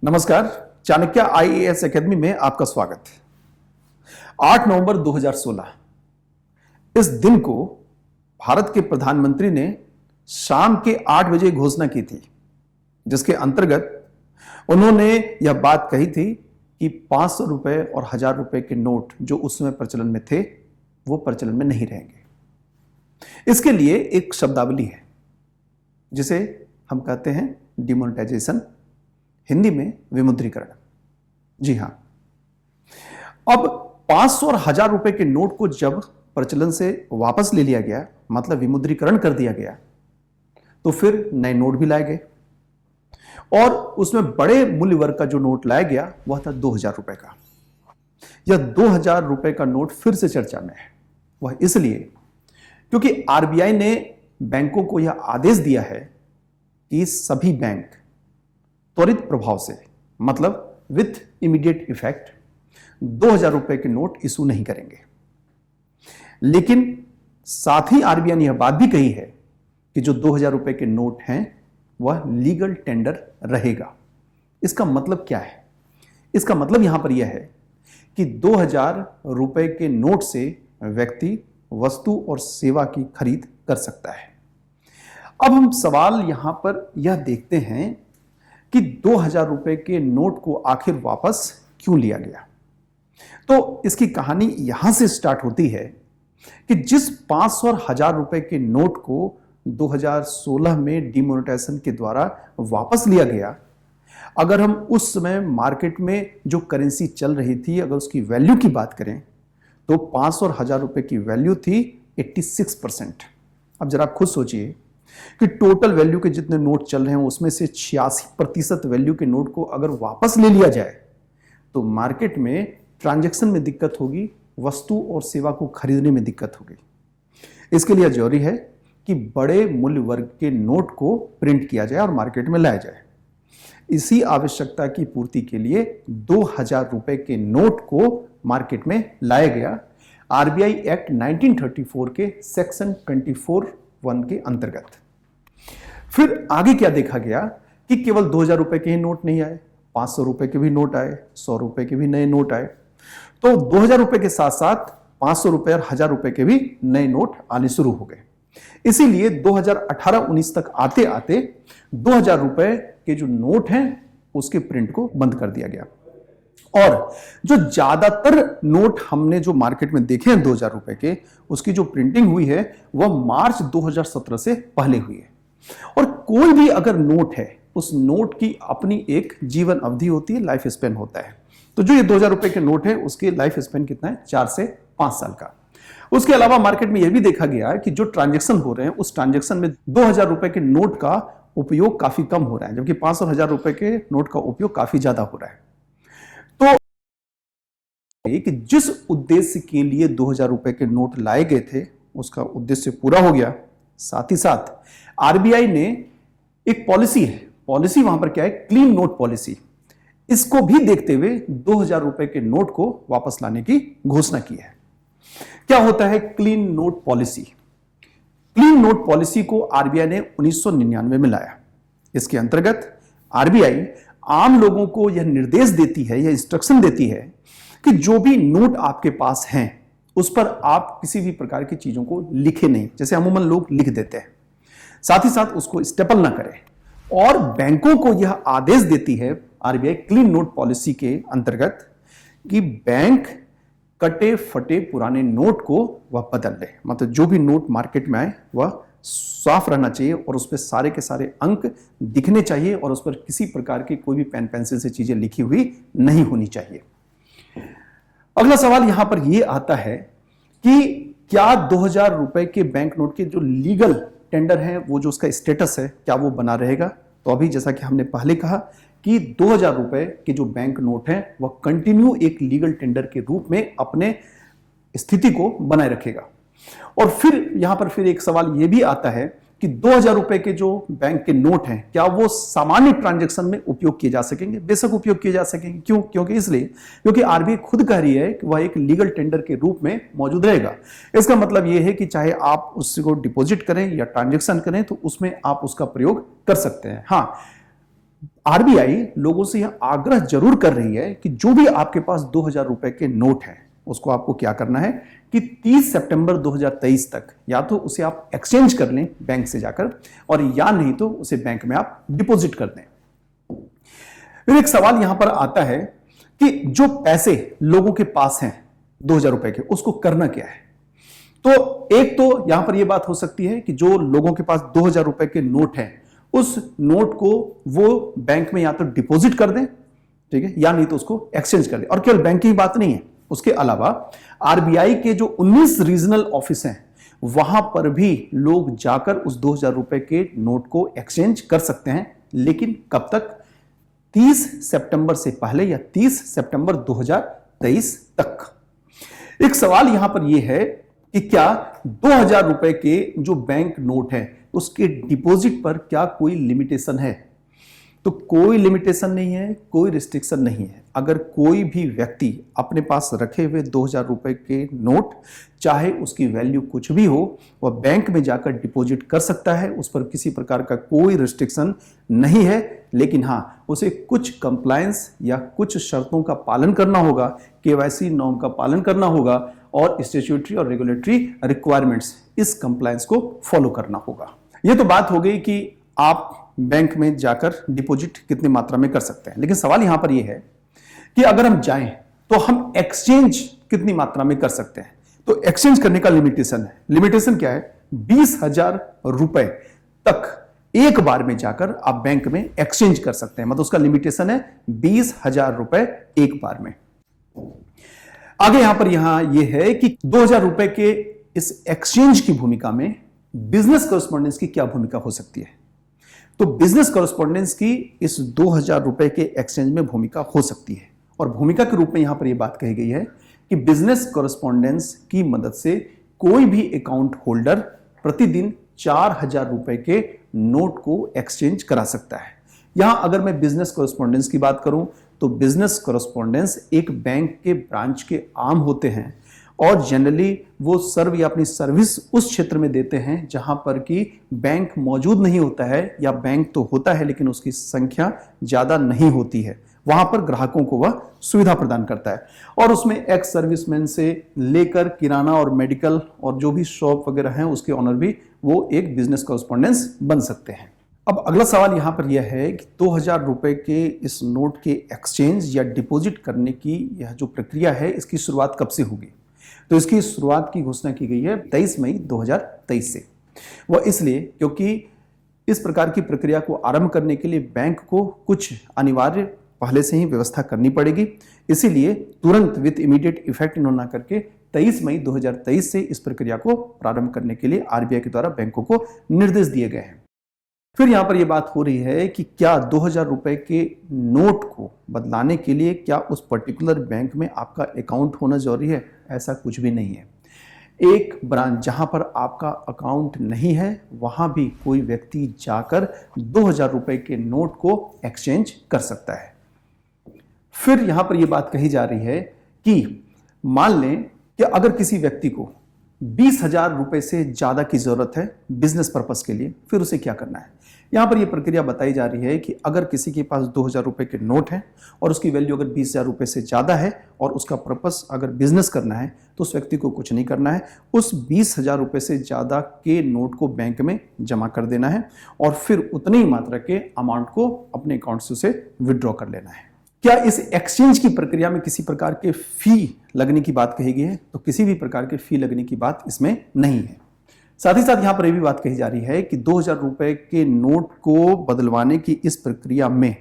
नमस्कार। Chanakya IAS academy में आपका स्वागत है। 8 नवंबर 2016 इस दिन को भारत के प्रधानमंत्री ने शाम के 8 बजे घोषणा की थी, जिसके अंतर्गत उन्होंने यह बात कही थी कि 500 रुपए और 1000 रुपए के नोट जो उस समय प्रचलन में थे वो प्रचलन में नहीं रहेंगे। इसके लिए एक शब्दावली है जिसे हम कहते हैं डिमोनेटाइजेशन, हिंदी में विमुद्रीकरण। जी हां, अब 500 और 1000 रुपए के नोट को जब प्रचलन से वापस ले लिया गया, मतलब विमुद्रीकरण कर दिया गया, तो फिर नए नोट भी लाए गए और उसमें बड़े मूल्य वर्ग का जो नोट लाया गया वह था 2000 रुपए का। यह 2000 रुपए का नोट फिर से चर्चा में है। वह इसलिए क्योंकि आरबीआई ने बैंकों को यह आदेश दिया है कि सभी बैंक त्वरित प्रभाव से, मतलब विथ इमीडिएट इफेक्ट, 2000 रुपए के नोट इशू नहीं करेंगे। लेकिन साथ ही आरबीआई ने यह बात भी कही है कि जो 2000 रुपए के नोट हैं वह लीगल टेंडर रहेगा। इसका मतलब क्या है? इसका मतलब यहां पर यह है कि 2000 रुपए के नोट से व्यक्ति वस्तु और सेवा की खरीद कर सकता है। अब हम सवाल यहां पर यह देखते हैं कि 2000 रुपए के नोट को आखिर वापस क्यों लिया गया। तो इसकी कहानी यहां से स्टार्ट होती है कि जिस 500 और 1000 रुपए के नोट को 2016 में डिमोनेटाइजेशन के द्वारा वापस लिया गया, अगर हम उस समय मार्केट में जो करेंसी चल रही थी, अगर उसकी वैल्यू की बात करें तो 500 और 1000 रुपए की वैल्यू थी 86%। अब जरा आप खुद सोचिए कि टोटल वैल्यू के जितने नोट चल रहे हैं उसमें से 86% वैल्यू के नोट को अगर वापस ले लिया जाए तो मार्केट में ट्रांजैक्शन में दिक्कत होगी, वस्तु और सेवा को खरीदने में दिक्कत होगी। इसके लिए जरूरी है कि बड़े मूल्य वर्ग के नोट को प्रिंट किया जाए और मार्केट में लाया जाए। इसी आवश्यकता की पूर्ति के लिए 2000 रुपए के नोट को मार्केट में लाया गया आरबीआई एक्ट 1934 के सेक्शन 24(1) के अंतर्गत। फिर आगे क्या देखा गया कि केवल 2000 रुपए के ही नोट नहीं आए, 500 रुपए के भी नोट आए, 100 रुपए के भी नए नोट आए। तो 2000 रुपए के साथ साथ 500 रुपए और 1000 रुपए के भी नए नोट आने शुरू हो गए। इसीलिए 2018-19 तक आते आते 2000 रुपए के जो नोट हैं उसके प्रिंट को बंद कर दिया गया। और जो ज्यादातर नोट हमने जो मार्केट में देखे हैं 2000 रुपए के, उसकी जो प्रिंटिंग हुई है वह मार्च 2017 से पहले हुई है। और कोई भी अगर नोट है, उस नोट की अपनी एक जीवन अवधि होती है, लाइफ स्पेन होता है। तो जो ये 2000 रुपए के नोट है उसके लाइफ स्पेन कितना है? 4 से 5 साल का। उसके अलावा मार्केट में यह भी देखा गया है कि जो ट्रांजैक्शन हो रहे हैं उस ट्रांजैक्शन में 2000 रुपए के नोट का उपयोग काफी कम हो रहा है, जबकि 500 और 1000 रुपए के नोट का उपयोग काफी ज्यादा हो रहा है। कि जिस उद्देश्य के लिए 2000 रुपए के नोट लाए गए थे उसका उद्देश्य पूरा हो गया। साथ ही साथ आरबीआई ने एक पॉलिसी है, पॉलिसी वहां पर क्या है? Clean note policy. इसको भी देखते हुए 2000 रुपए के नोट को वापस लाने की घोषणा की है। क्या होता है clean note policy? Clean note policy को आरबीआई ने 1999 में लाया। इसके अंतर्गत आरबीआई आम लोगों को यह निर्देश देती है, यह इंस्ट्रक्शन देती है कि जो भी नोट आपके पास हैं उस पर आप किसी भी प्रकार की चीजों को लिखे नहीं, जैसे अमूमन लोग लिख देते हैं। साथ ही साथ उसको स्टेपल ना करें। और बैंकों को यह आदेश देती है आरबीआई क्लीन नोट पॉलिसी के अंतर्गत कि बैंक कटे फटे पुराने नोट को वह बदल ले, मतलब जो भी नोट मार्केट में आए वह साफ रहना चाहिए और उस पर सारे के सारे अंक दिखने चाहिए और उस पर किसी प्रकार की कोई भी पेन पेंसिल से चीजें लिखी हुई नहीं होनी चाहिए। अगला सवाल यहां पर यह आता है कि क्या 2000 रुपए के बैंक नोट के जो लीगल टेंडर है, वो जो उसका स्टेटस है, क्या वो बना रहेगा? तो अभी जैसा कि हमने पहले कहा कि 2000 रुपए के जो बैंक नोट है वह कंटिन्यू एक लीगल टेंडर के रूप में अपने स्थिति को बनाए रखेगा। और फिर यहां पर फिर एक सवाल यह भी आता है कि 2000 रुपए के जो बैंक के नोट हैं क्या वो सामान्य ट्रांजैक्शन में उपयोग किए जा सकेंगे? बेशक उपयोग किए जा सकेंगे। क्यों? क्योंकि इसलिए क्योंकि आरबीआई खुद कह रही है कि वह एक लीगल टेंडर के रूप में मौजूद रहेगा। इसका मतलब यह है कि चाहे आप उसको डिपॉजिट करें या ट्रांजैक्शन करें तो उसमें आप उसका प्रयोग कर सकते हैं। हाँ, आरबीआई लोगों से यह आग्रह जरूर कर रही है कि जो भी आपके पास 2000 रुपए के नोट है उसको आपको क्या करना है कि 30 सितंबर 2023 तक या तो उसे आप एक्सचेंज कर लें बैंक से जाकर, और या नहीं तो उसे बैंक में आप डिपॉजिट कर दें। फिर एक सवाल यहां पर आता है कि जो पैसे लोगों के पास हैं 2000 रुपए के, उसको करना क्या है। तो एक तो यहां पर यह बात हो सकती है कि जो लोगों के पास 2000 रुपए के नोट हैं उस नोट को वो बैंक में या तो डिपॉजिट कर दें, ठीक है, या नहीं तो उसको एक्सचेंज कर दें। और केवल बैंक की बात नहीं है, उसके अलावा आरबीआई के जो 19 रीजनल ऑफिस हैं वहां पर भी लोग जाकर उस 2000 रुपए के नोट को एक्सचेंज कर सकते हैं। लेकिन कब तक? 30 सितंबर से पहले या 30 सितंबर 2023 तक। एक सवाल यहां पर यह है कि क्या 2000 रुपए के जो बैंक नोट है उसके डिपॉजिट पर क्या कोई लिमिटेशन है? तो कोई लिमिटेशन नहीं है, कोई रिस्ट्रिक्शन नहीं है। अगर कोई भी व्यक्ति अपने पास रखे हुए 2000 रुपए के नोट, चाहे उसकी वैल्यू कुछ भी हो, वह बैंक में जाकर डिपॉजिट कर सकता है। उस पर किसी प्रकार का कोई रिस्ट्रिक्शन नहीं है। लेकिन हां, उसे कुछ कंप्लायंस या कुछ शर्तों का पालन करना होगा, केवाईसी नॉर्म का पालन करना होगा और स्टैट्यूटरी और रेगुलेटरी रिक्वायरमेंट्स, इस कंप्लायंस को फॉलो करना होगा। यह तो बात हो गई कि आप बैंक में जाकर डिपॉजिट कितनी मात्रा में कर सकते हैं। लेकिन सवाल यहां पर यह है कि अगर हम जाएं तो हम एक्सचेंज कितनी मात्रा में कर सकते हैं। तो एक्सचेंज करने का लिमिटेशन है। लिमिटेशन क्या है? 20,000 रुपए तक एक बार में जाकर आप बैंक में एक्सचेंज कर सकते हैं। मतलब उसका लिमिटेशन है 20,000 रुपए एक बार में। आगे यहां पर यह है कि 2000 रुपए के इस एक्सचेंज की भूमिका में बिजनेस कॉरेस्पॉन्डेंस की क्या भूमिका हो सकती है। तो बिजनेस कॉरेस्पॉन्डेंस की इस 2000 रुपए के एक्सचेंज में भूमिका हो सकती है। और भूमिका के रूप में यहां पर यह बात कही गई है कि बिजनेस कॉरेस्पॉन्डेंस की मदद से कोई भी अकाउंट होल्डर प्रतिदिन 4000 रुपए के नोट को एक्सचेंज करा सकता है। यहां अगर मैं बिजनेस कॉरेस्पॉन्डेंस की बात करूं तो बिजनेस कॉरेस्पॉन्डेंस एक बैंक के ब्रांच के आम होते हैं और जनरली वो सर्व या अपनी सर्विस उस क्षेत्र में देते हैं जहां पर कि बैंक मौजूद नहीं होता है, या बैंक तो होता है लेकिन उसकी संख्या ज्यादा नहीं होती है। वहां पर ग्राहकों को वह सुविधा प्रदान करता है और उसमें एक्स सर्विसमैन से लेकर किराना और मेडिकल और जो भी शॉप वगैरह हैं उसके ऑनर भी वो एक बिजनेस कॉरेस्पॉन्डेंस बन सकते हैं। अब अगला सवाल यहां पर यह है कि 2000 रुपए के इस नोट के एक्सचेंज या डिपॉजिट करने की यह जो प्रक्रिया है इसकी शुरुआत कब से होगी। तो इसकी शुरुआत की घोषणा की गई है 23 मई 2023 से। वह इसलिए क्योंकि इस प्रकार की प्रक्रिया को आरंभ करने के लिए बैंक को कुछ अनिवार्य पहले से ही व्यवस्था करनी पड़ेगी। इसीलिए तुरंत विद इमीडिएट इफेक्ट इन्होंने करके 23 मई 2023 से इस प्रक्रिया को प्रारंभ करने के लिए आरबीआई के द्वारा बैंकों को निर्देश दिए गए हैं। फिर यहां पर यह बात हो रही है कि क्या 2000 रुपए के नोट को बदलाने के लिए क्या उस पर्टिकुलर बैंक में आपका अकाउंट होना जरूरी है। ऐसा कुछ भी नहीं है। एक ब्रांच जहां पर आपका अकाउंट नहीं है वहां भी कोई व्यक्ति जाकर 2000 रुपए के नोट को एक्सचेंज कर सकता है। फिर यहां पर यह बात कही जा रही है कि मान लें कि अगर किसी व्यक्ति को 20,000 रुपए से ज्यादा की जरूरत है बिजनेस पर्पस के लिए, फिर उसे क्या करना है। यहां पर यह प्रक्रिया बताई जा रही है कि अगर किसी के पास 2000 रुपए के नोट हैं और उसकी वैल्यू अगर 20,000 रुपए से ज्यादा है और उसका पर्पस अगर बिजनेस करना है तो उस व्यक्ति को कुछ नहीं करना है। उस 20,000 रुपए से ज्यादा के नोट को बैंक में जमा कर देना है और फिर उतनी ही मात्रा के अमाउंट को अपने अकाउंट से उसे विड्रॉ कर लेना है। क्या इस एक्सचेंज की प्रक्रिया में किसी प्रकार के फी लगने की बात कही गई है। तो किसी भी प्रकार के फी लगने की बात इसमें नहीं है। साथ ही साथ यहां पर यह भी बात कही जा रही है कि 2000 रुपए के नोट को बदलवाने की इस प्रक्रिया में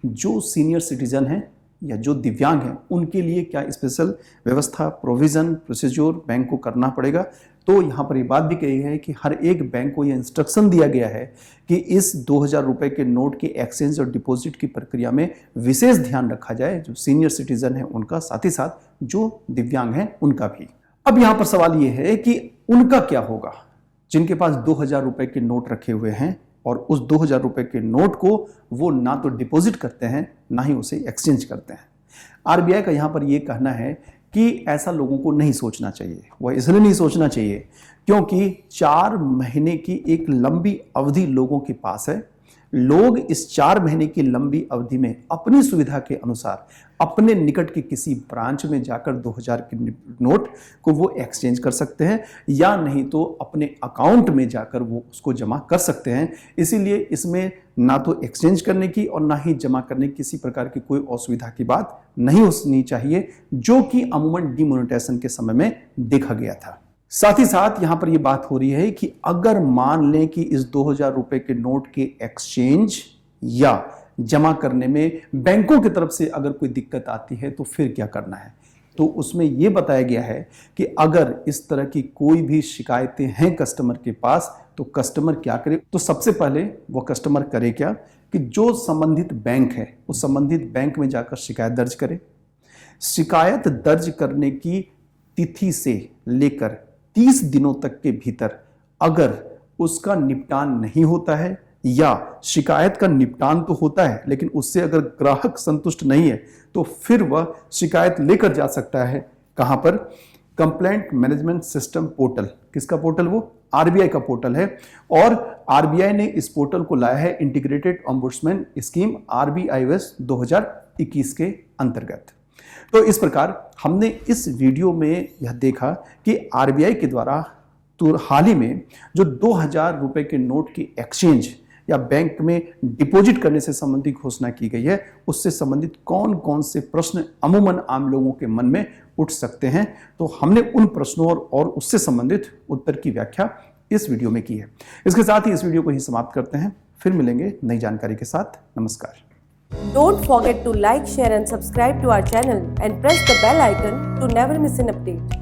जो सीनियर सिटीजन हैं या जो दिव्यांग हैं उनके लिए क्या स्पेशल व्यवस्था, प्रोविजन, प्रोसीजर बैंक को करना पड़ेगा। तो यहां पर यह बात भी कही है कि हर एक बैंक को यह इंस्ट्रक्शन दिया गया है कि इस 2000 रुपए के नोट के एक्सचेंज और डिपॉजिट की प्रक्रिया में विशेष ध्यान रखा जाए, जो सीनियर सिटीजन है उनका, साथ ही साथ जो दिव्यांग हैं उनका भी। अब यहां पर सवाल यह है कि उनका क्या होगा जिनके पास 2000 रुपए के नोट रखे हुए हैं और उस 2000 रुपए के नोट को वो ना तो डिपॉजिट करते हैं ना ही उसे एक्सचेंज करते हैं। आरबीआई का यहां पर यह कहना है कि ऐसा लोगों को नहीं सोचना चाहिए। वह इसलिए नहीं सोचना चाहिए क्योंकि 4 महीने की एक लंबी अवधि लोगों के पास है लोग इस 4 महीने की लंबी अवधि में अपनी सुविधा के अनुसार अपने निकट के किसी ब्रांच में जाकर 2000 के नोट को वो एक्सचेंज कर सकते हैं, या नहीं तो अपने अकाउंट में जाकर वो उसको जमा कर सकते हैं। इसीलिए इसमें ना तो एक्सचेंज करने की और ना ही जमा करने की किसी प्रकार की कोई असुविधा की बात नहीं होनी चाहिए, जो कि अमूमन डिमोनेटाइजेशन के समय में देखा गया था। साथ ही साथ यहां पर यह बात हो रही है कि अगर मान लें कि इस 2000 रुपए के नोट के एक्सचेंज या जमा करने में बैंकों की तरफ से अगर कोई दिक्कत आती है तो फिर क्या करना है। तो उसमें यह बताया गया है कि अगर इस तरह की कोई भी शिकायतें हैं कस्टमर के पास तो कस्टमर क्या करे। तो सबसे पहले वो कस्टमर करे क्या कि जो संबंधित बैंक है उस संबंधित बैंक में जाकर शिकायत दर्ज करे। शिकायत दर्ज करने की तिथि से लेकर 30 दिनों तक के भीतर अगर उसका निपटान नहीं होता है या शिकायत का निपटान तो होता है लेकिन उससे अगर ग्राहक संतुष्ट नहीं है तो फिर वह शिकायत लेकर जा सकता है। कहां पर? Complaint management system portal. किसका पोर्टल? वो आरबीआई का पोर्टल है, और आरबीआई ने इस पोर्टल को लाया है इंटीग्रेटेड ओम्बुड्समैन स्कीम RBIOS 2021 के अंतर्गत। तो इस प्रकार हमने इस वीडियो में यह देखा कि आरबीआई के द्वारा हाल ही में जो 2000 रुपए के नोट की एक्सचेंज या बैंक में डिपॉजिट करने से संबंधित घोषणा की गई है, उससे संबंधित कौन कौन से प्रश्न अमूमन आम लोगों के मन में उठ सकते हैं। तो हमने उन प्रश्नों और उससे संबंधित उत्तर की व्याख्या इस वीडियो में की है। इसके साथ ही इस वीडियो को ही समाप्त करते हैं, फिर मिलेंगे नई जानकारी के साथ। नमस्कार। Don't forget to like, share and subscribe to our channel and press the bell icon to never miss an update.